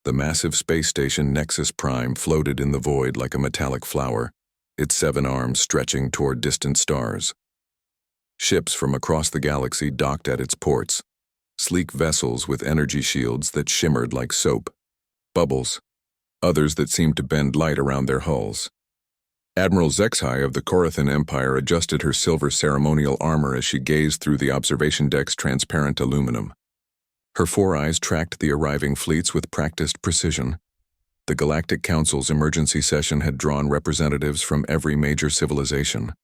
The massive space station Nexus Prime floated in the void like a metallic flower, its 7 arms stretching toward distant stars. Ships from across the galaxy docked at its ports, sleek vessels with energy shields that shimmered like soap, bubbles, others that seemed to bend light around their hulls. Admiral Zexhai of the Korathan Empire adjusted her silver ceremonial armor as she gazed through the observation deck's transparent aluminum. Her 4 eyes tracked the arriving fleets with practiced precision. The Galactic Council's emergency session had drawn representatives from every major civilization.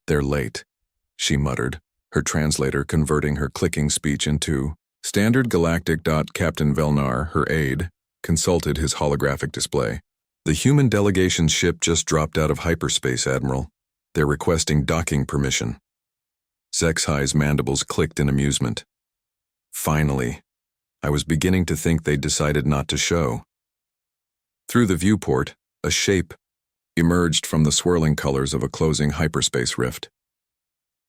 "They're late," she muttered, her translator converting her clicking speech into standard Galactic. Captain Velnar, her aide, consulted his holographic display. "The human delegation's ship just dropped out of hyperspace, Admiral. They're requesting docking permission." Zexhai's mandibles clicked in amusement. Finally. I was beginning to think they'd decided not to show. Through the viewport, a shape emerged from the swirling colors of a closing hyperspace rift.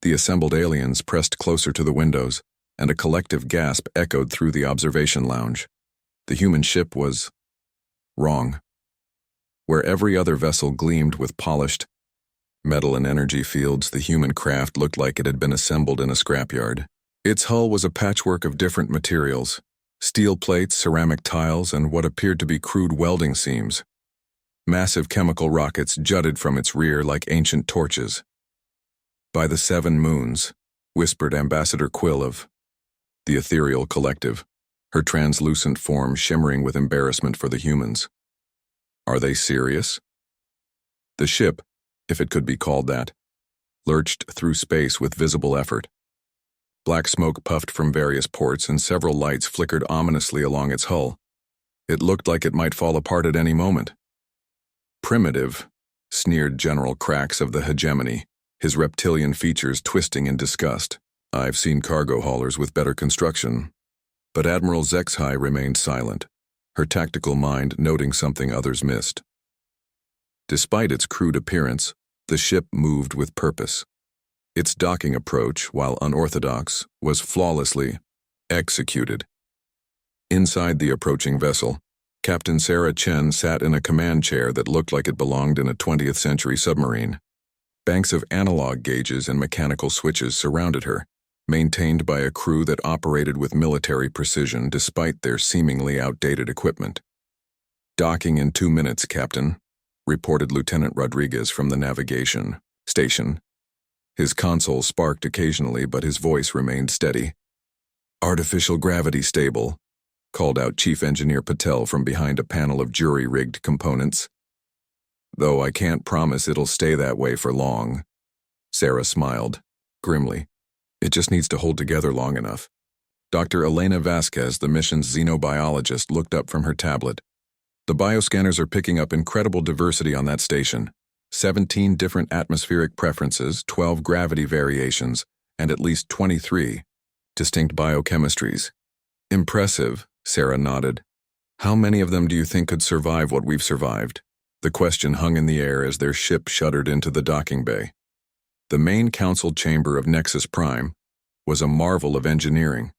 The assembled aliens pressed closer to the windows, and a collective gasp echoed through the observation lounge. The human ship was wrong. Where every other vessel gleamed with polished metal and energy fields, the human craft looked like it had been assembled in a scrapyard. Its hull was a patchwork of different materials: steel plates, ceramic tiles, and what appeared to be crude welding seams. Massive chemical rockets jutted from its rear like ancient torches. "By the 7 moons," whispered Ambassador Quill of the Ethereal Collective, her translucent form shimmering with embarrassment for the humans. "Are they serious?" The ship, if it could be called that, lurched through space with visible effort. Black smoke puffed from various ports and several lights flickered ominously along its hull. It looked like it might fall apart at any moment. "Primitive," sneered General Krax of the Hegemony, his reptilian features twisting in disgust. "I've seen cargo haulers with better construction." But Admiral Zexhai remained silent, her tactical mind noting something others missed. Despite its crude appearance, the ship moved with purpose. Its docking approach, while unorthodox, was flawlessly executed. Inside the approaching vessel, Captain Sarah Chen sat in a command chair that looked like it belonged in a 20th century submarine. Banks of analog gauges and mechanical switches surrounded her, maintained by a crew that operated with military precision despite their seemingly outdated equipment. "Docking in 2 minutes, Captain," reported Lieutenant Rodriguez from the navigation station. His console sparked occasionally, but his voice remained steady. "Artificial gravity stable," called out Chief Engineer Patel from behind a panel of jury-rigged components. "Though I can't promise it'll stay that way for long." Sarah smiled, grimly. "It just needs to hold together long enough." Dr. Elena Vasquez, the mission's xenobiologist, looked up from her tablet. "The bioscanners are picking up incredible diversity on that station. 17 different atmospheric preferences, 12 gravity variations, and at least 23 distinct biochemistries." "Impressive," Sarah nodded. "How many of them do you think could survive what we've survived?" The question hung in the air as their ship shuddered into the docking bay. The main council chamber of Nexus Prime was a marvel of engineering.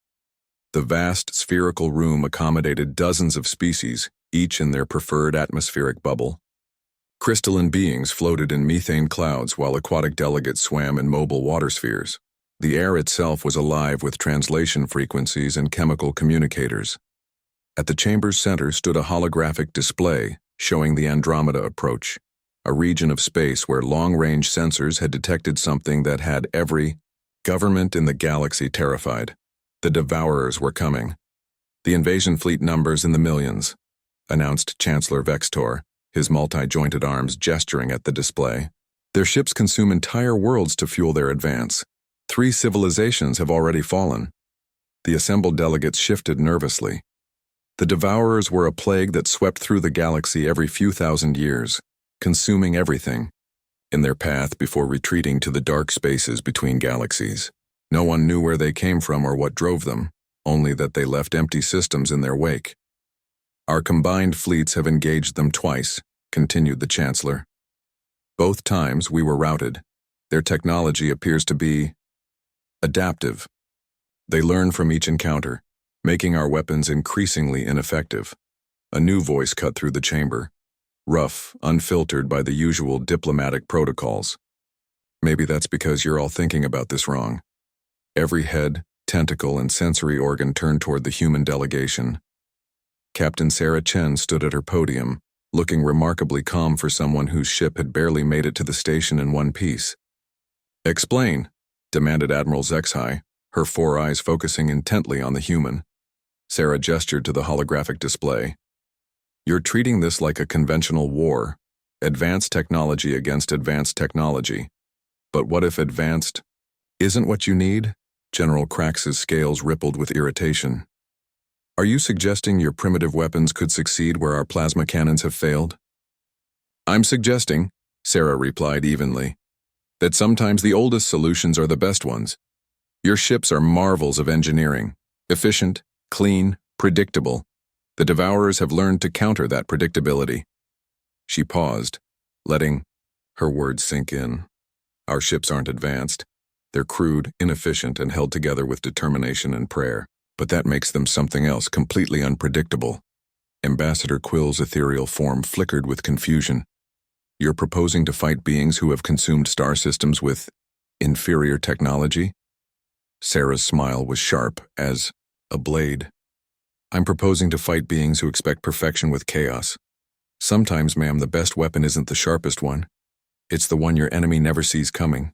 The vast spherical room accommodated dozens of species, each in their preferred atmospheric bubble. Crystalline beings floated in methane clouds while aquatic delegates swam in mobile water spheres. The air itself was alive with translation frequencies and chemical communicators. At the chamber's center stood a holographic display showing the Andromeda approach, a region of space where long-range sensors had detected something that had every government in the galaxy terrified. The Devourers were coming. "The invasion fleet numbers in the millions," announced Chancellor Vextor, his multi-jointed arms gesturing at the display. "Their ships consume entire worlds to fuel their advance. 3 civilizations have already fallen." The assembled delegates shifted nervously. The Devourers were a plague that swept through the galaxy every few thousand years, consuming everything in their path before retreating to the dark spaces between galaxies. No one knew where they came from or what drove them, only that they left empty systems in their wake. "Our combined fleets have engaged them twice," continued the Chancellor. "Both times we were routed. Their technology appears to be adaptive. They learn from each encounter, making our weapons increasingly ineffective." A new voice cut through the chamber, rough, unfiltered by the usual diplomatic protocols. Maybe that's because you're all thinking about this wrong. Every head, tentacle, and sensory organ turned toward the human delegation. Captain Sarah Chen stood at her podium, looking remarkably calm for someone whose ship had barely made it to the station in one piece. "Explain," demanded Admiral Zexhai, her four eyes focusing intently on the human. Sarah gestured to the holographic display. "You're treating this like a conventional war, advanced technology against advanced technology. But what if advanced isn't what you need?" General Crax's scales rippled with irritation. "Are you suggesting your primitive weapons could succeed where our plasma cannons have failed?" "I'm suggesting," Sarah replied evenly, "that sometimes the oldest solutions are the best ones. Your ships are marvels of engineering, efficient, clean, predictable. The Devourers have learned to counter that predictability." She paused, letting her words sink in. "Our ships aren't advanced. They're crude, inefficient, and held together with determination and prayer. But that makes them something else completely unpredictable." Ambassador Quill's ethereal form flickered with confusion. "You're proposing to fight beings who have consumed star systems with inferior technology?" Sarah's smile was sharp as a blade. "I'm proposing to fight beings who expect perfection with chaos. Sometimes, ma'am, the best weapon isn't the sharpest one. It's the one your enemy never sees coming."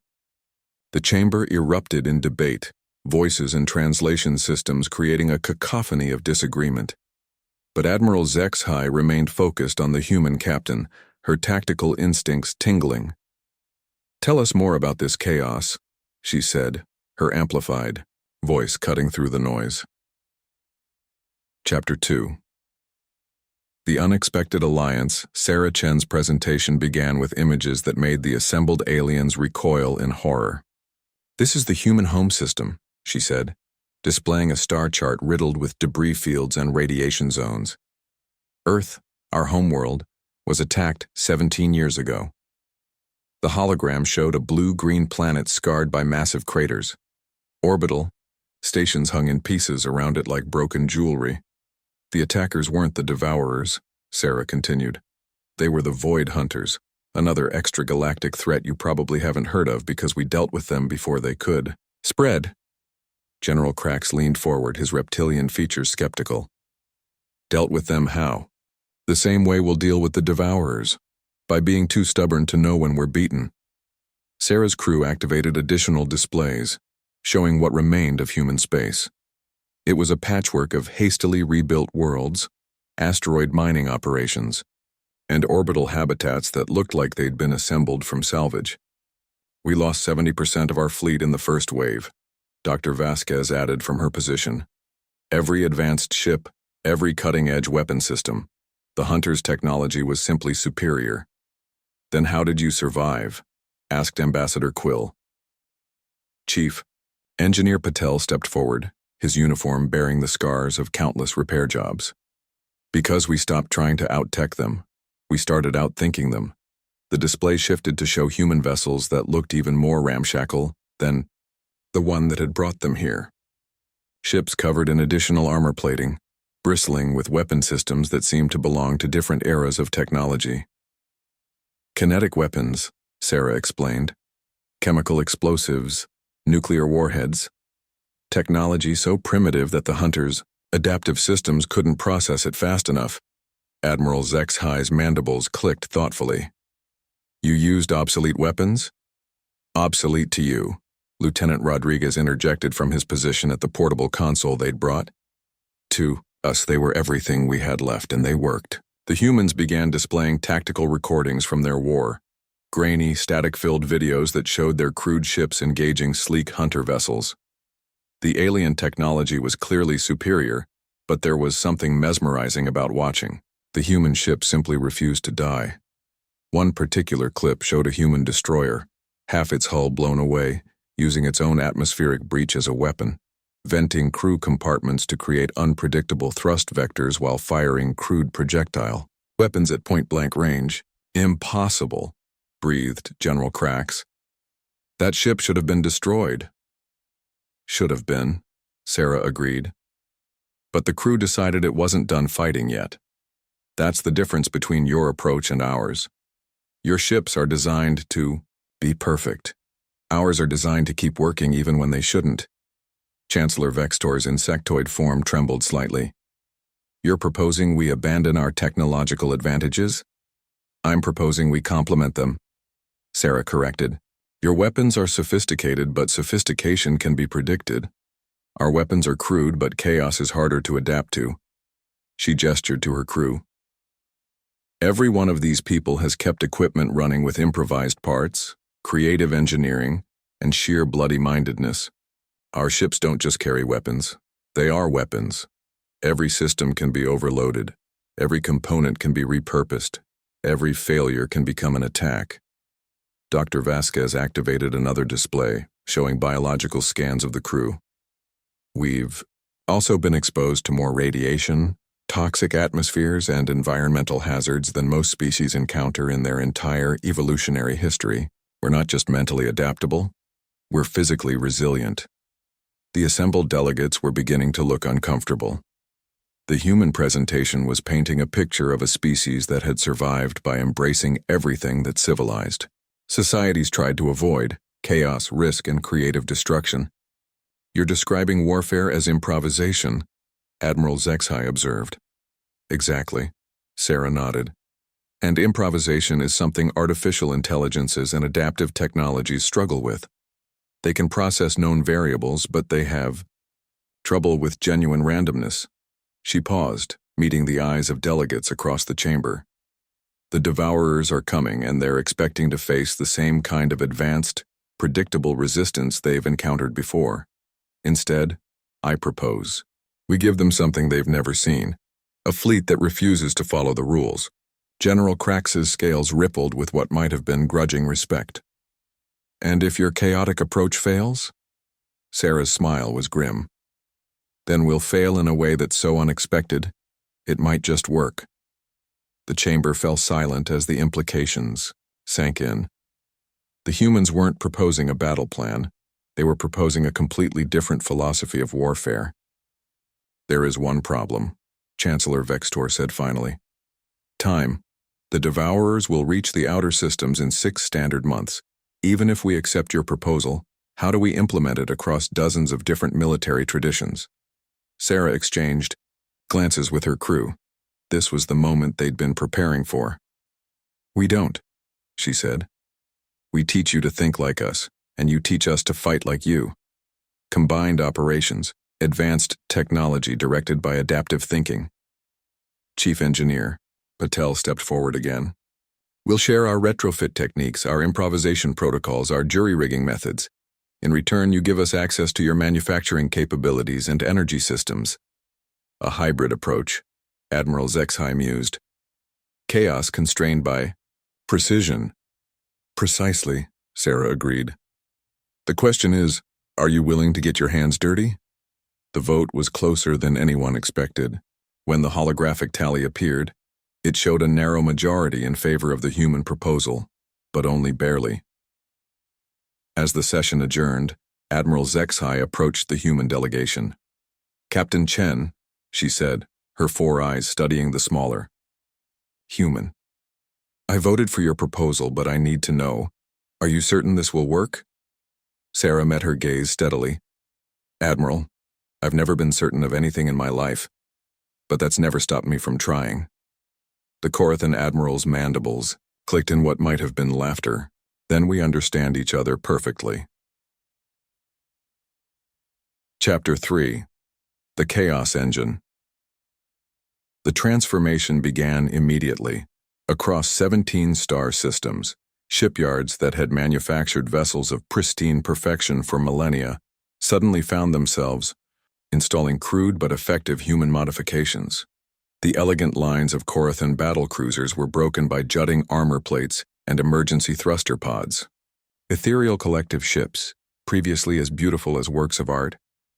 The chamber erupted in debate, voices and translation systems creating a cacophony of disagreement. But Admiral Zexhai remained focused on the human captain, her tactical instincts tingling. "Tell us more about this chaos," she said, her amplified voice cutting through the noise. Chapter 2. The Unexpected Alliance. Sarah Chen's presentation began with images that made the assembled aliens recoil in horror. "This is the human home system," she said, displaying a star chart riddled with debris fields and radiation zones. "Earth, our homeworld, was attacked 17 years ago." The hologram showed a blue-green planet scarred by massive craters. Orbital, stations hung in pieces around it like broken jewelry. "The attackers weren't the Devourers," Sarah continued. "They were the Void Hunters, another extra-galactic threat you probably haven't heard of because we dealt with them before they could spread." General Crax leaned forward, his reptilian features skeptical. "Dealt with them how?" "The same way we'll deal with the Devourers, by being too stubborn to know when we're beaten." Sarah's crew activated additional displays, showing what remained of human space. It was a patchwork of hastily rebuilt worlds, asteroid mining operations, and orbital habitats that looked like they'd been assembled from salvage. "We lost 70% of our fleet in the first wave," Dr. Vasquez added from her position. "Every advanced ship, every cutting-edge weapon system. The Hunters' technology was simply superior." "Then how did you survive?" asked Ambassador Quill. "Chief," Engineer Patel stepped forward, his uniform bearing the scars of countless repair jobs. "Because we stopped trying to out-tech them. We started out-thinking them." The display shifted to show human vessels that looked even more ramshackle than the one that had brought them here. Ships covered in additional armor plating, bristling with weapon systems that seemed to belong to different eras of technology. "Kinetic weapons," Sarah explained. "Chemical explosives, nuclear warheads. Technology so primitive that the Hunters' adaptive systems couldn't process it fast enough." Admiral Zexhai's mandibles clicked thoughtfully. "You used obsolete weapons?" "Obsolete to you," Lieutenant Rodriguez interjected from his position at the portable console they'd brought. "To us, they were everything we had left, and they worked." The humans began displaying tactical recordings from their war, grainy, static-filled videos that showed their crude ships engaging sleek hunter vessels. The alien technology was clearly superior, but there was something mesmerizing about watching. The human ship simply refused to die. One particular clip showed a human destroyer, half its hull blown away, using its own atmospheric breach as a weapon, venting crew compartments to create unpredictable thrust vectors while firing crude projectile weapons at point-blank range. "Impossible," breathed General Crax. "That ship should have been destroyed." "Should have been," Sarah agreed. "But the crew decided it wasn't done fighting yet. That's the difference between your approach and ours. Your ships are designed to be perfect. Ours are designed to keep working even when they shouldn't. Chancellor Vextor's insectoid form trembled slightly. You're proposing we abandon our technological advantages? I'm proposing we complement them, Sarah corrected. Your weapons are sophisticated, but sophistication can be predicted. Our weapons are crude, but chaos is harder to adapt to. She gestured to her crew. Every one of these people has kept equipment running with improvised parts, creative engineering, and sheer bloody-mindedness. Our ships don't just carry weapons. They are weapons. Every system can be overloaded. Every component can be repurposed. Every failure can become an attack. Dr. Vasquez activated another display, showing biological scans of the crew. We've also been exposed to more radiation, toxic atmospheres, and environmental hazards than most species encounter in their entire evolutionary history. We're not just mentally adaptable, we're physically resilient. The assembled delegates were beginning to look uncomfortable. The human presentation was painting a picture of a species that had survived by embracing everything that civilized societies tried to avoid: chaos, risk, and creative destruction. You're describing warfare as improvisation, Admiral Zexhai observed. Exactly, Sarah nodded. And improvisation is something artificial intelligences and adaptive technologies struggle with. They can process known variables, but they have trouble with genuine randomness. She paused, meeting the eyes of delegates across the chamber. The Devourers are coming, and they're expecting to face the same kind of advanced, predictable resistance they've encountered before. Instead, I propose we give them something they've never seen: a fleet that refuses to follow the rules. General Crax's scales rippled with what might have been grudging respect. And if your chaotic approach fails? Sarah's smile was grim. Then we'll fail in a way that's so unexpected, it might just work. The chamber fell silent as the implications sank in. The humans weren't proposing a battle plan. They were proposing a completely different philosophy of warfare. There is one problem, Chancellor Vextor said finally. Time. The Devourers will reach the outer systems in 6 standard months. Even if we accept your proposal, how do we implement it across dozens of different military traditions? Sarah exchanged glances with her crew. This was the moment they'd been preparing for. We don't, she said. We teach you to think like us, and you teach us to fight like you. Combined operations, advanced technology directed by adaptive thinking. Chief Engineer, Patel stepped forward again. We'll share our retrofit techniques, our improvisation protocols, our jury-rigging methods. In return, you give us access to your manufacturing capabilities and energy systems. A hybrid approach, Admiral Zexhai mused. Chaos constrained by precision. Precisely, Sarah agreed. The question is, are you willing to get your hands dirty? The vote was closer than anyone expected. When the holographic tally appeared, it showed a narrow majority in favor of the human proposal, but only barely. As the session adjourned, Admiral Zexhai approached the human delegation. Captain Chen, she said, her 4 eyes studying the smaller human. I voted for your proposal, but I need to know, are you certain this will work? Sarah met her gaze steadily. Admiral, I've never been certain of anything in my life, but that's never stopped me from trying. The Corathan Admiral's mandibles clicked in what might have been laughter. Then we understand each other perfectly. Chapter 3. The Chaos Engine. The transformation began immediately. Across 17 star systems, shipyards that had manufactured vessels of pristine perfection for millennia suddenly found themselves installing crude but effective human modifications. The elegant lines of Corathan battle cruisers were broken by jutting armor plates and emergency thruster pods. Ethereal collective ships, previously as beautiful as works of art,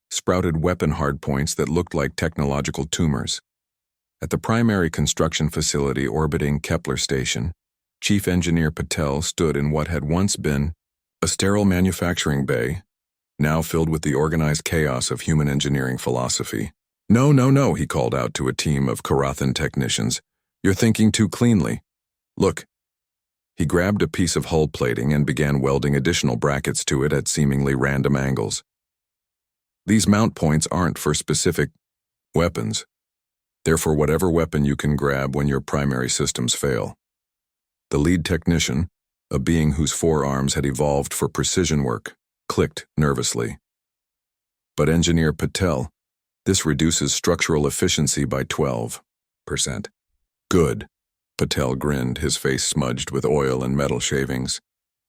sprouted weapon hardpoints that looked like technological tumors. At the primary construction facility orbiting Kepler Station, Chief Engineer Patel stood in what had once been a sterile manufacturing bay, now filled with the organized chaos of human engineering philosophy. No, he called out to a team of Corathan technicians. You're thinking too cleanly. Look." He grabbed a piece of hull plating and began welding additional brackets to it at seemingly random angles. These mount points aren't for specific weapons. They're for whatever weapon you can grab when your primary systems fail. The lead technician, a being whose forearms had evolved for precision work, clicked nervously. "But Engineer Patel, this reduces structural efficiency by 12%. "Good." Patel grinned, his face smudged with oil and metal shavings.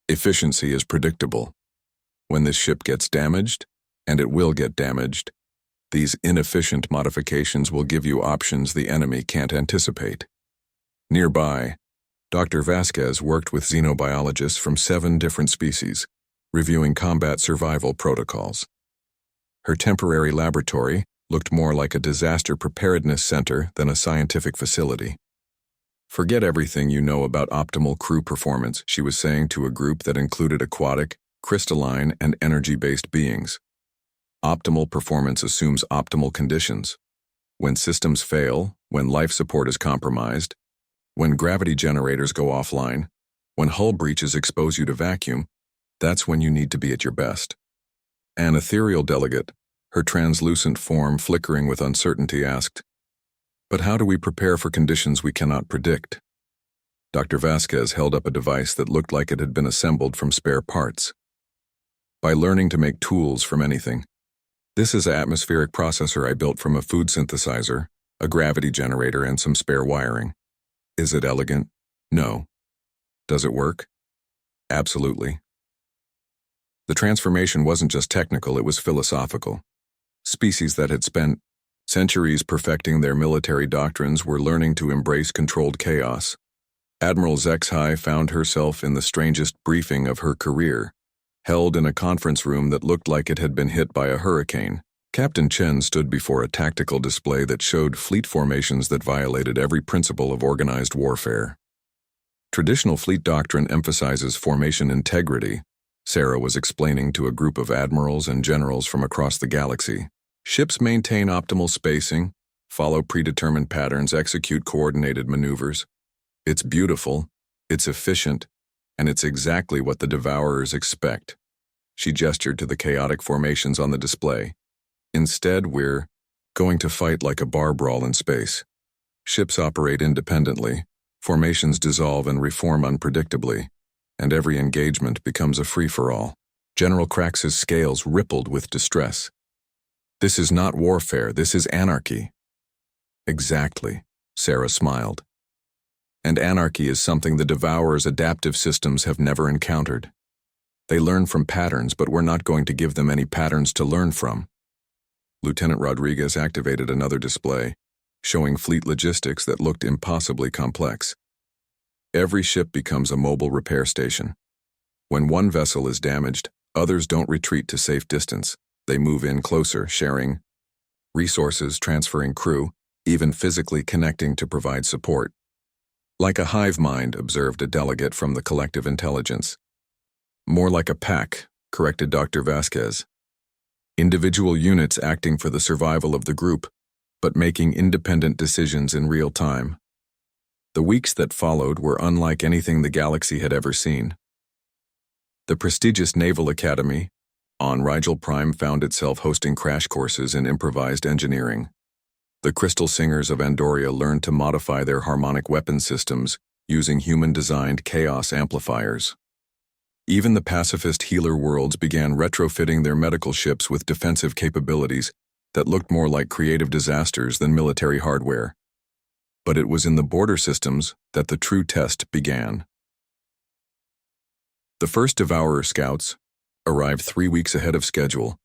"Efficiency is predictable. When this ship gets damaged, and it will get damaged, these inefficient modifications will give you options the enemy can't anticipate." Nearby, Dr. Vasquez worked with xenobiologists from 7 different species, reviewing combat survival protocols. Her temporary laboratory looked more like a disaster preparedness center than a scientific facility. "Forget everything you know about optimal crew performance," she was saying to a group that included aquatic, crystalline, and energy-based beings. "Optimal performance assumes optimal conditions. When systems fail, when life support is compromised, when gravity generators go offline, when hull breaches expose you to vacuum, that's when you need to be at your best." An ethereal delegate, her translucent form flickering with uncertainty, asked, "But how do we prepare for conditions we cannot predict?" Dr. Vasquez held up a device that looked like it had been assembled from spare parts. "By learning to make tools from anything. This is an atmospheric processor I built from a food synthesizer, a gravity generator, and some spare wiring. Is it elegant? No. Does it work? Absolutely." The transformation wasn't just technical, it was philosophical. Species that had spent centuries perfecting their military doctrines were learning to embrace controlled chaos. Admiral Zexhai found herself in the strangest briefing of her career, held in a conference room that looked like it had been hit by a hurricane. Captain Chen stood before a tactical display that showed fleet formations that violated every principle of organized warfare. Traditional fleet doctrine emphasizes formation integrity, Sarah was explaining to a group of admirals and generals from across the galaxy. Ships maintain optimal spacing, follow predetermined patterns, execute coordinated maneuvers. It's beautiful, it's efficient, and it's exactly what the Devourers expect. She gestured to the chaotic formations on the display. Instead, we're going to fight like a bar brawl in space. Ships operate independently, formations dissolve and reform unpredictably, and every engagement becomes a free-for-all. General Crax's scales rippled with distress. "This is not warfare, this is anarchy." "Exactly," Sarah smiled. "And anarchy is something the Devourers' adaptive systems have never encountered. They learn from patterns, but we're not going to give them any patterns to learn from." Lieutenant Rodriguez activated another display, showing fleet logistics that looked impossibly complex. Every ship becomes a mobile repair station. When one vessel is damaged, others don't retreat to safe distance. They move in closer, sharing resources, transferring crew, even physically connecting to provide support. "Like a hive mind," observed a delegate from the collective intelligence. "More like a pack," corrected Dr. Vasquez. "Individual units acting for the survival of the group, but making independent decisions in real time." The weeks that followed were unlike anything the galaxy had ever seen. The prestigious Naval Academy on Rigel Prime found itself hosting crash courses in improvised engineering. The Crystal Singers of Andoria learned to modify their harmonic weapon systems using human-designed chaos amplifiers. Even the pacifist healer worlds began retrofitting their medical ships with defensive capabilities that looked more like creative disasters than military hardware. But it was in the border systems that the true test began. The first Devourer scouts arrived 3 weeks ahead of schedule,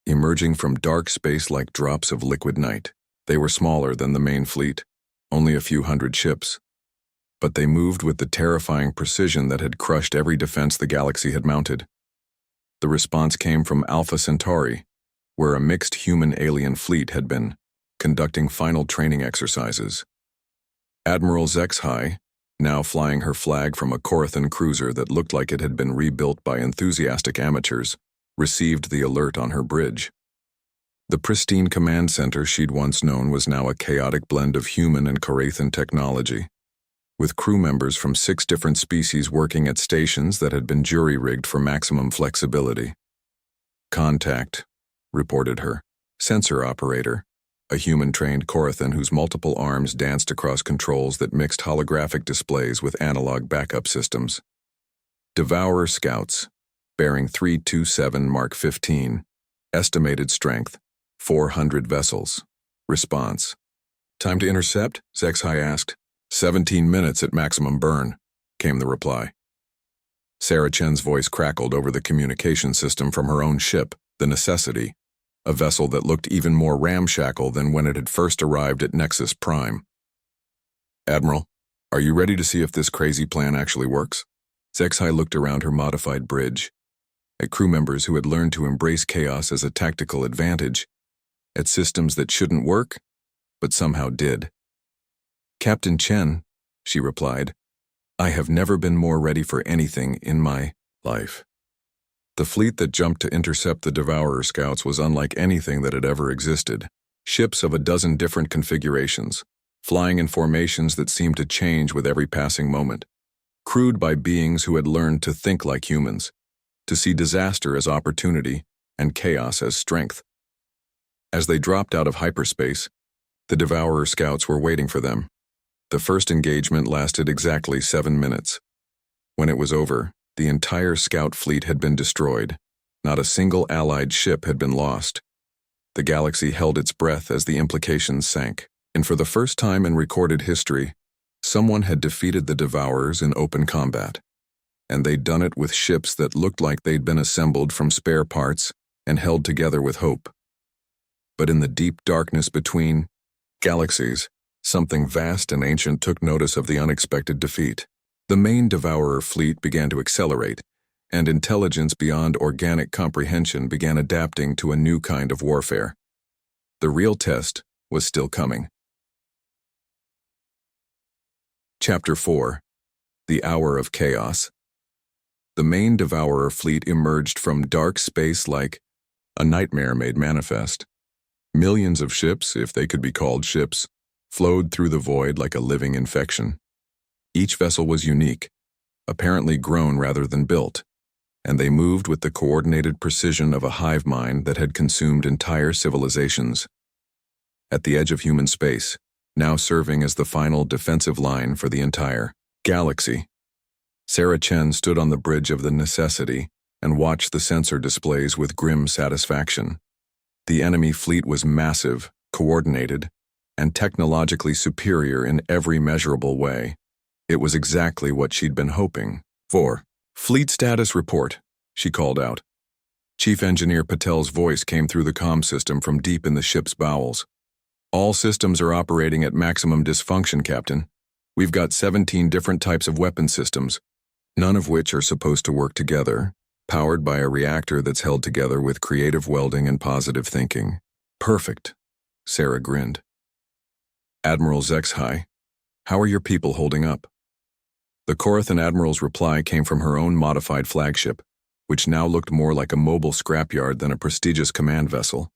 emerging from dark space like drops of liquid night. They were smaller than the main fleet, only a few hundred ships. But they moved with the terrifying precision that had crushed every defense the galaxy had mounted. The response came from Alpha Centauri, where a mixed human-alien fleet had been conducting final training exercises. Admiral Zexhai, now flying her flag from a Corathan cruiser that looked like it had been rebuilt by enthusiastic amateurs, received the alert on her bridge. The pristine command center she'd once known was now a chaotic blend of human and Corathan technology. with crew members from 6 different species working at stations that had been jury-rigged for maximum flexibility. "Contact," reported her sensor operator, a human-trained Corathan whose multiple arms danced across controls that mixed holographic displays with analog backup systems. "Devourer scouts, bearing 327 Mark 15. Estimated strength, 400 vessels. Response." "Time to intercept?" Zexhai asked. 17 minutes at maximum burn," came the reply. Sarah Chen's voice crackled over the communication system from her own ship, the Necessity, a vessel that looked even more ramshackle than when it had first arrived at Nexus Prime. "Admiral, are you ready to see if this crazy plan actually works?" Zexhai looked around her modified bridge, at crew members who had learned to embrace chaos as a tactical advantage, at systems that shouldn't work, but somehow did. "Captain Chen," she replied, "I have never been more ready for anything in my life." The fleet that jumped to intercept the Devourer scouts was unlike anything that had ever existed. Ships of a dozen different configurations, flying in formations that seemed to change with every passing moment, crewed by beings who had learned to think like humans, to see disaster as opportunity and chaos as strength. As they dropped out of hyperspace, the Devourer scouts were waiting for them. The first engagement lasted exactly 7 minutes. When it was over, the entire scout fleet had been destroyed. Not a single allied ship had been lost. The galaxy held its breath as the implications sank, and for the first time in recorded history, someone had defeated the Devourers in open combat. And they'd done it with ships that looked like they'd been assembled from spare parts and held together with hope. But in the deep darkness between galaxies, something vast and ancient took notice of the unexpected defeat. The main Devourer fleet began to accelerate, and intelligence beyond organic comprehension began adapting to a new kind of warfare. The real test was still coming. Chapter 4. The Hour of Chaos. The main Devourer fleet emerged from dark space like a nightmare made manifest. Millions of ships, if they could be called ships, flowed through the void like a living infection. Each vessel was unique, apparently grown rather than built, and they moved with the coordinated precision of a hive mind that had consumed entire civilizations. At the edge of human space, now serving as the final defensive line for the entire galaxy, Sarah Chen stood on the bridge of the Necessity and watched the sensor displays with grim satisfaction. The enemy fleet was massive, coordinated, and technologically superior in every measurable way. It was exactly what she'd been hoping for. "Fleet status report," she called out. Chief Engineer Patel's voice came through the comm system from deep in the ship's bowels. "All systems are operating at maximum dysfunction, Captain. We've got 17 different types of weapon systems, none of which are supposed to work together, powered by a reactor that's held together with creative welding and positive thinking." "Perfect," Sarah grinned. "Admiral Zexhai, how are your people holding up?" The Corathan Admiral's reply came from her own modified flagship, which now looked more like a mobile scrapyard than a prestigious command vessel.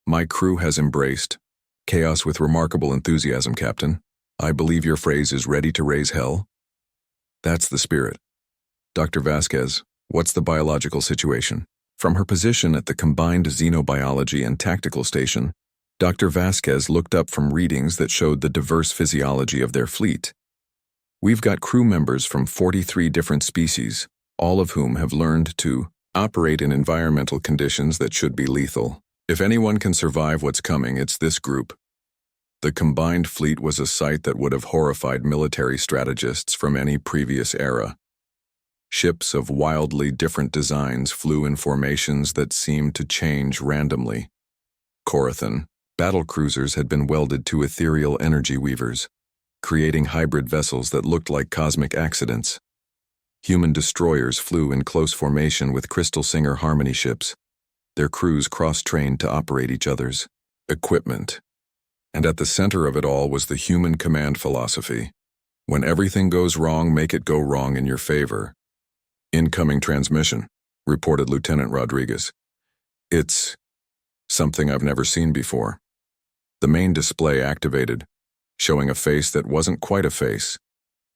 "My crew has embraced chaos with remarkable enthusiasm, Captain. I believe your phrase is ready to raise hell." "That's the spirit. Dr. Vasquez, what's the biological situation?" From her position at the combined xenobiology and tactical station, Dr. Vasquez looked up from readings that showed the diverse physiology of their fleet. "We've got crew members from 43 different species, all of whom have learned to operate in environmental conditions that should be lethal. If anyone can survive what's coming, it's this group." The combined fleet was a sight that would have horrified military strategists from any previous era. Ships of wildly different designs flew in formations that seemed to change randomly. Corathan battle cruisers had been welded to ethereal energy weavers, creating hybrid vessels that looked like cosmic accidents. Human destroyers flew in close formation with Crystal Singer Harmony ships, their crews cross-trained to operate each other's equipment. And at the center of it all was the human command philosophy. When everything goes wrong, make it go wrong in your favor. "Incoming transmission," reported Lieutenant Rodriguez. "It's something I've never seen before." The main display activated, showing a face that wasn't quite a face,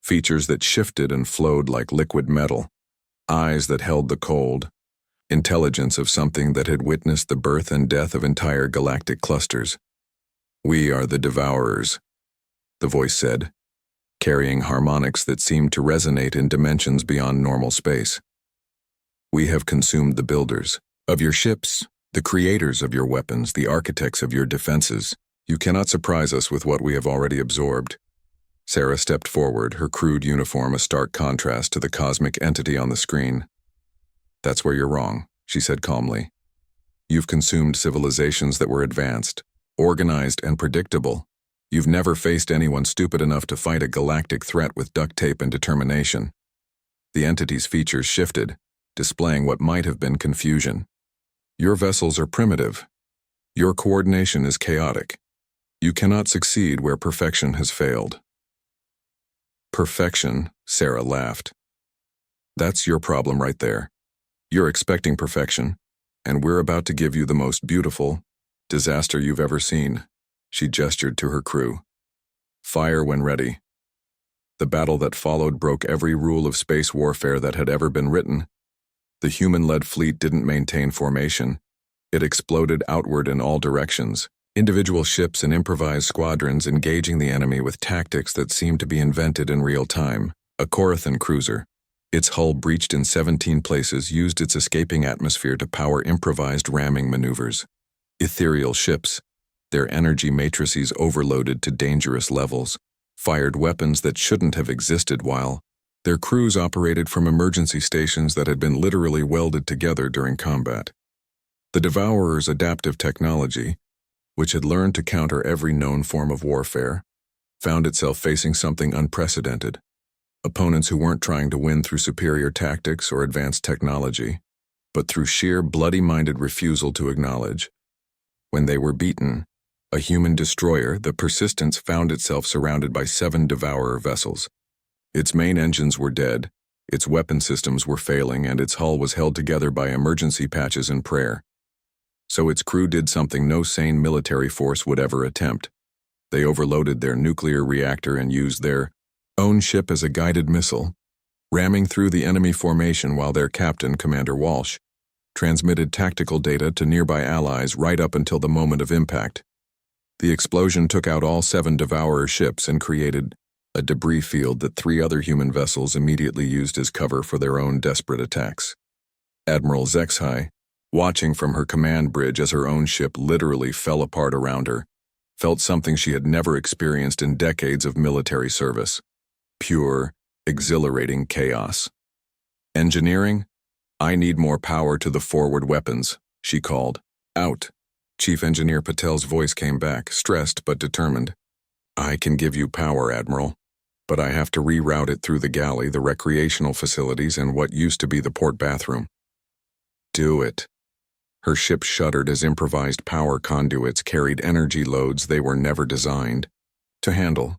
features that shifted and flowed like liquid metal, eyes that held the cold, intelligence of something that had witnessed the birth and death of entire galactic clusters. "We are the Devourers," the voice said, carrying harmonics that seemed to resonate in dimensions beyond normal space. "We have consumed the builders of your ships, the creators of your weapons, the architects of your defenses. You cannot surprise us with what we have already absorbed." Sarah stepped forward, her crude uniform a stark contrast to the cosmic entity on the screen. "That's where you're wrong," she said calmly. "You've consumed civilizations that were advanced, organized, and predictable. You've never faced anyone stupid enough to fight a galactic threat with duct tape and determination." The entity's features shifted, displaying what might have been confusion. "Your vessels are primitive. Your coordination is chaotic. You cannot succeed where perfection has failed." "Perfection," Sarah laughed. "That's your problem right there. You're expecting perfection, and we're about to give you the most beautiful disaster you've ever seen." She gestured to her crew. "Fire when ready." The battle that followed broke every rule of space warfare that had ever been written. The human-led fleet didn't maintain formation. It exploded outward in all directions, individual ships and improvised squadrons engaging the enemy with tactics that seemed to be invented in real time. A Corathan cruiser, its hull breached in 17 places, used its escaping atmosphere to power improvised ramming maneuvers. Ethereal ships, their energy matrices overloaded to dangerous levels, fired weapons that shouldn't have existed, while their crews operated from emergency stations that had been literally welded together during combat. The Devourers' adaptive technology, which had learned to counter every known form of warfare, found itself facing something unprecedented. Opponents who weren't trying to win through superior tactics or advanced technology, but through sheer bloody-minded refusal to acknowledge. When they were beaten, a human destroyer, the Persistence, found itself surrounded by 7 Devourer vessels. Its main engines were dead, its weapon systems were failing, and its hull was held together by emergency patches and prayer. So its crew did something no sane military force would ever attempt. They overloaded their nuclear reactor and used their own ship as a guided missile, ramming through the enemy formation while their captain, Commander Walsh, transmitted tactical data to nearby allies right up until the moment of impact. The explosion took out all 7 Devourer ships and created a debris field that 3 other human vessels immediately used as cover for their own desperate attacks. Admiral Zexhai, watching from her command bridge as her own ship literally fell apart around her, felt something she had never experienced in decades of military service: pure, exhilarating chaos. "Engineering? I need more power to the forward weapons," she called. "Out." Chief Engineer Patel's voice came back, stressed but determined. "I can give you power, Admiral, but I have to reroute it through the galley, the recreational facilities, and what used to be the port bathroom." "Do it." Her ship shuddered as improvised power conduits carried energy loads they were never designed to handle.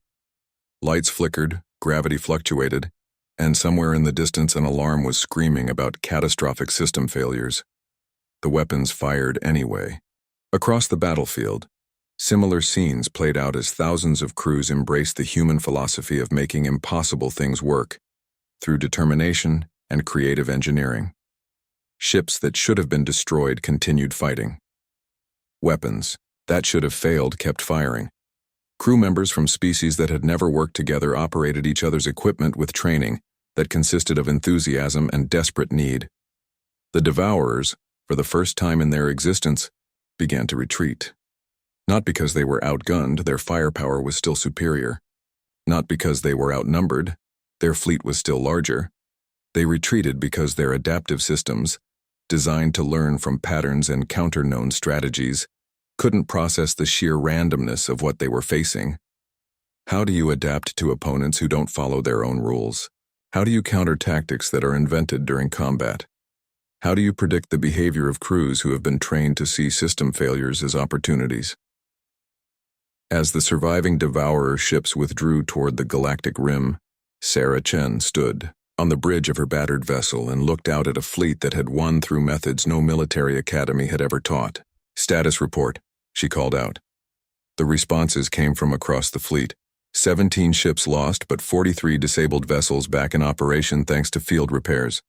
Lights flickered, gravity fluctuated, and somewhere in the distance an alarm was screaming about catastrophic system failures. The weapons fired anyway. Across the battlefield, similar scenes played out as thousands of crews embraced the human philosophy of making impossible things work through determination and creative engineering. Ships that should have been destroyed continued fighting. Weapons that should have failed kept firing. Crew members from species that had never worked together operated each other's equipment with training that consisted of enthusiasm and desperate need. The Devourers, for the first time in their existence, began to retreat. Not because they were outgunned, their firepower was still superior. Not because they were outnumbered, their fleet was still larger. They retreated because their adaptive systems, designed to learn from patterns and counter known strategies, couldn't process the sheer randomness of what they were facing. How do you adapt to opponents who don't follow their own rules? How do you counter tactics that are invented during combat? How do you predict the behavior of crews who have been trained to see system failures as opportunities? As the surviving Devourer ships withdrew toward the galactic rim, Sarah Chen stood on the bridge of her battered vessel and looked out at a fleet that had won through methods no military academy had ever taught. "Status report," she called out. The responses came from across the fleet, 17 ships lost, but 43 disabled vessels back in operation thanks to field repairs.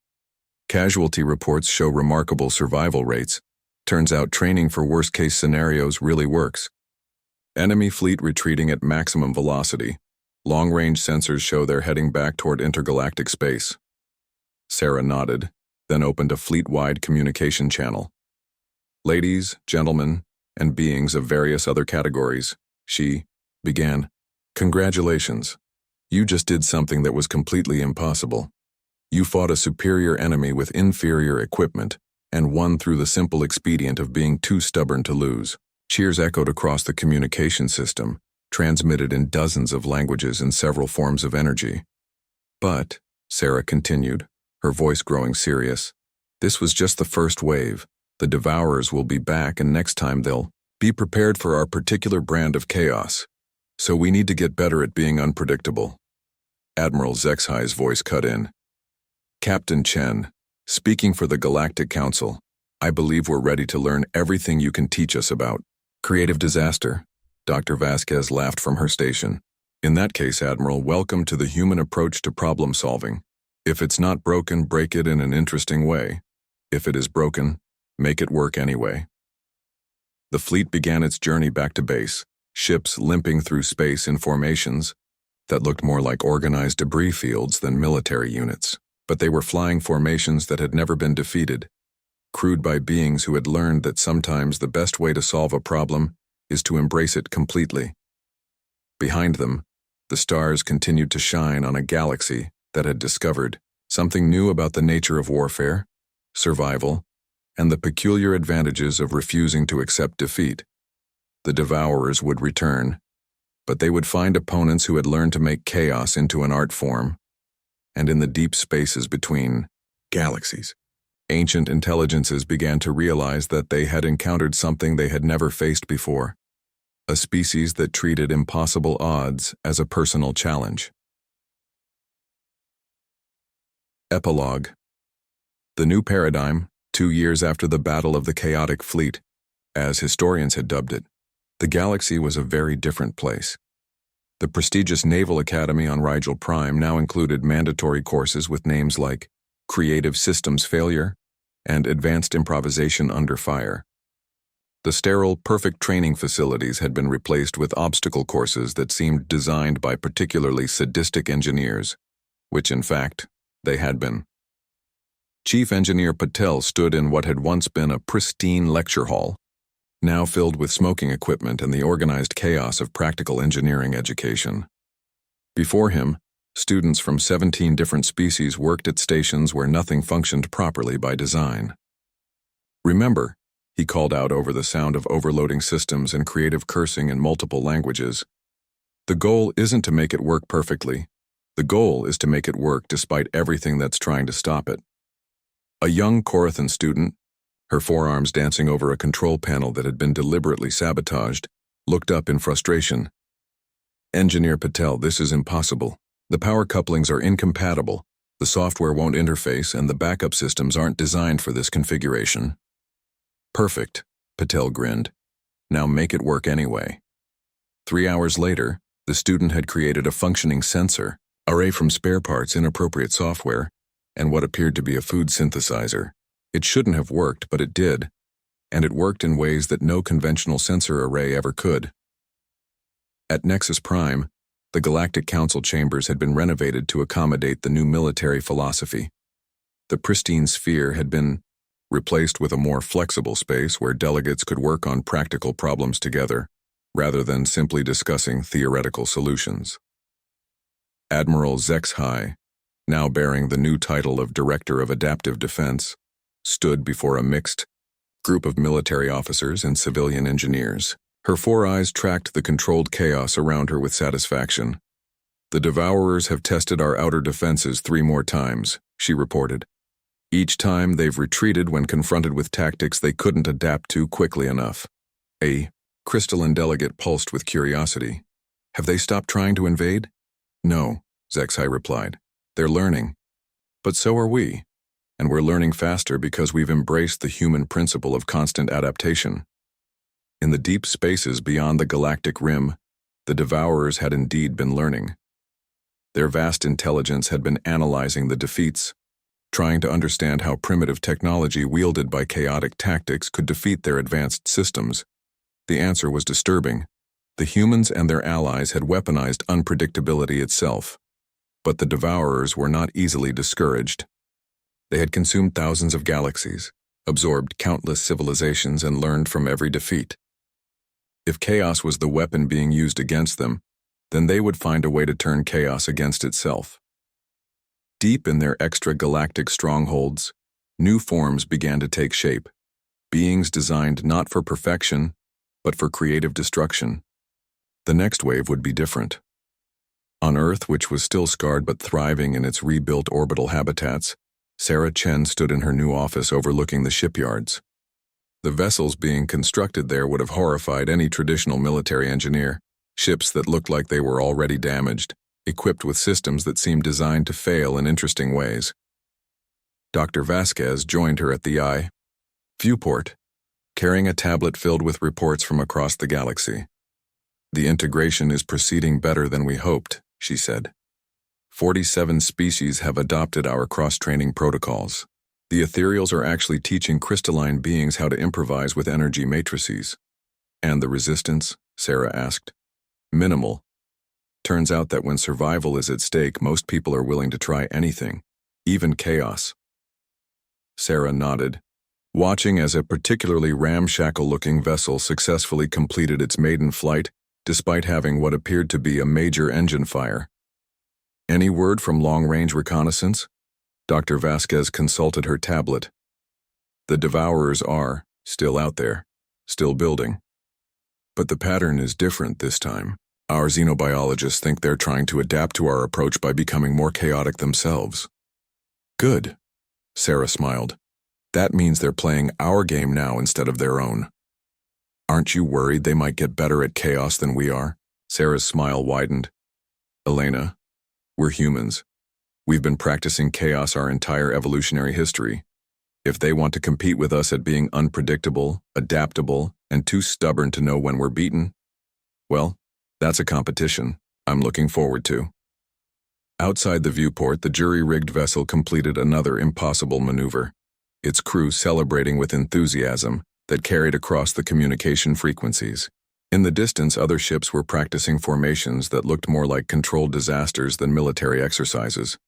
Casualty reports show remarkable survival rates. Turns out training for worst-case scenarios really works. Enemy fleet retreating at maximum velocity. Long-range sensors show they're heading back toward intergalactic space. Sarah nodded, then opened a fleet-wide communication channel. Ladies, gentlemen, and beings of various other categories, she began. Congratulations. You just did something that was completely impossible. You fought a superior enemy with inferior equipment and won through the simple expedient of being too stubborn to lose. Cheers echoed across the communication system, transmitted in dozens of languages and several forms of energy. But, Sarah continued, her voice growing serious, this was just the first wave. The Devourers will be back, and next time they'll be prepared for our particular brand of chaos. So we need to get better at being unpredictable. Admiral Zexhi's voice cut in. Captain Chen, speaking for the Galactic Council, I believe we're ready to learn everything you can teach us about creative disaster. Dr. Vasquez laughed from her station. In that case, Admiral, welcome to the human approach to problem solving. If it's not broken, break it in an interesting way. If it is broken, make it work anyway. The fleet began its journey back to base, ships limping through space in formations that looked more like organized debris fields than military units. But they were flying formations that had never been defeated, crewed by beings who had learned that sometimes the best way to solve a problem is to embrace it completely. Behind them, the stars continued to shine on a galaxy that had discovered something new about the nature of warfare, survival, and the peculiar advantages of refusing to accept defeat. The Devourers would return, but they would find opponents who had learned to make chaos into an art form. And in the deep spaces between galaxies, ancient intelligences began to realize that they had encountered something they had never faced before, a species that treated impossible odds as a personal challenge. Epilogue. The new paradigm, 2 years after the Battle of the Chaotic Fleet, as historians had dubbed it, the galaxy was a very different place. The prestigious Naval Academy on Rigel Prime now included mandatory courses with names like Creative Systems Failure and Advanced Improvisation Under Fire. The sterile, perfect training facilities had been replaced with obstacle courses that seemed designed by particularly sadistic engineers, which in fact, they had been. Chief Engineer Patel stood in what had once been a pristine lecture hall, now filled with smoking equipment and the organized chaos of practical engineering education. Before him, students from 17 different species worked at stations where nothing functioned properly by design. Remember, he called out over the sound of overloading systems and creative cursing in multiple languages, the goal isn't to make it work perfectly. The goal is to make it work despite everything that's trying to stop it. A young Corathan student, her forearms dancing over a control panel that had been deliberately sabotaged, looked up in frustration. Engineer Patel, this is impossible. The power couplings are incompatible, the software won't interface, and the backup systems aren't designed for this configuration. Perfect, Patel grinned. Now make it work anyway. 3 hours later, the student had created a functioning sensor, array from spare parts, inappropriate software, and what appeared to be a food synthesizer. It shouldn't have worked, but it did, and it worked in ways that no conventional sensor array ever could. At Nexus Prime, the Galactic Council chambers had been renovated to accommodate the new military philosophy. The pristine sphere had been replaced with a more flexible space where delegates could work on practical problems together, rather than simply discussing theoretical solutions. Admiral Zexhi, now bearing the new title of Director of Adaptive Defense, stood before a mixed group of military officers and civilian engineers. Her 4 eyes tracked the controlled chaos around her with satisfaction. The Devourers have tested our outer defenses 3 more times, she reported. Each time they've retreated when confronted with tactics they couldn't adapt to quickly enough. A crystalline delegate pulsed with curiosity. Have they stopped trying to invade? No, Zexhi replied. They're learning. But so are we. And we're learning faster because we've embraced the human principle of constant adaptation. In the deep spaces beyond the galactic rim, The Devourers had indeed been learning. Their vast intelligence had been analyzing the defeats, trying to understand how primitive technology wielded by chaotic tactics could defeat their advanced systems. The answer was disturbing. The humans and their allies had weaponized unpredictability itself. But the Devourers were not easily discouraged. They had consumed thousands of galaxies, absorbed countless civilizations, and learned from every defeat. If chaos was the weapon being used against them, then they would find a way to turn chaos against itself. Deep in their extra-galactic strongholds, new forms began to take shape, beings designed not for perfection, but for creative destruction. The next wave would be different. On Earth, which was still scarred but thriving in its rebuilt orbital habitats, Sarah Chen stood in her new office overlooking the shipyards. The vessels being constructed there would have horrified any traditional military engineer, ships that looked like they were already damaged, equipped with systems that seemed designed to fail in interesting ways. Dr. Vasquez joined her at the viewport, carrying a tablet filled with reports from across the galaxy. "The integration is proceeding better than we hoped," she said. 47 species have adopted our cross-training protocols. The ethereals are actually teaching crystalline beings how to improvise with energy matrices. "And the resistance?" Sarah asked. "Minimal. Turns out that when survival is at stake, most people are willing to try anything, even chaos." Sarah nodded, watching as a particularly ramshackle-looking vessel successfully completed its maiden flight despite having what appeared to be a major engine fire. "Any word from long-range reconnaissance?" Dr. Vasquez consulted her tablet. "The Devourers are still out there, still building. But the pattern is different this time. Our xenobiologists think they're trying to adapt to our approach by becoming more chaotic themselves." "Good," Sarah smiled. "That means they're playing our game now instead of their own." "Aren't you worried they might get better at chaos than we are?" Sarah's smile widened. "Elena, we're humans. We've been practicing chaos our entire evolutionary history. If they want to compete with us at being unpredictable, adaptable, and too stubborn to know when we're beaten, well, that's a competition I'm looking forward to." Outside the viewport, the jury-rigged vessel completed another impossible maneuver, its crew celebrating with enthusiasm that carried across the communication frequencies. In the distance, other ships were practicing formations that looked more like controlled disasters than military exercises.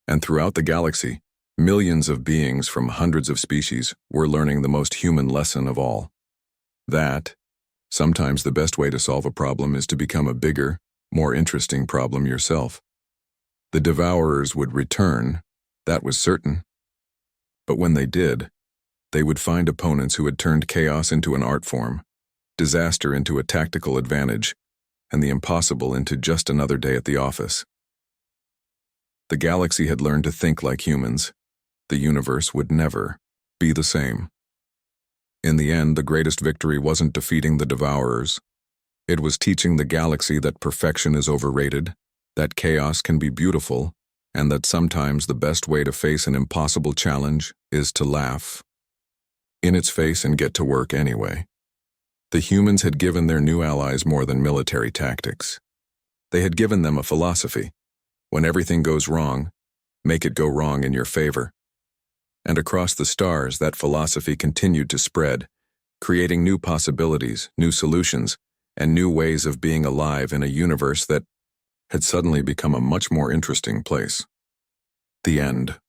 And throughout the galaxy, millions of beings from hundreds of species were learning the most human lesson of all. That, sometimes the best way to solve a problem is to become a bigger, more interesting problem yourself. The Devourers would return, that was certain. But when they did, they would find opponents who had turned chaos into an art form, disaster into a tactical advantage, and the impossible into just another day at the office. The galaxy had learned to think like humans. The universe would never be the same. In the end, the greatest victory wasn't defeating the Devourers. It was teaching the galaxy that perfection is overrated, that chaos can be beautiful, and that sometimes the best way to face an impossible challenge is to laugh in its face and get to work anyway. The humans had given their new allies more than military tactics. They had given them a philosophy. When everything goes wrong, make it go wrong in your favor. And across the stars, that philosophy continued to spread, creating new possibilities, new solutions, and new ways of being alive in a universe that had suddenly become a much more interesting place. The end.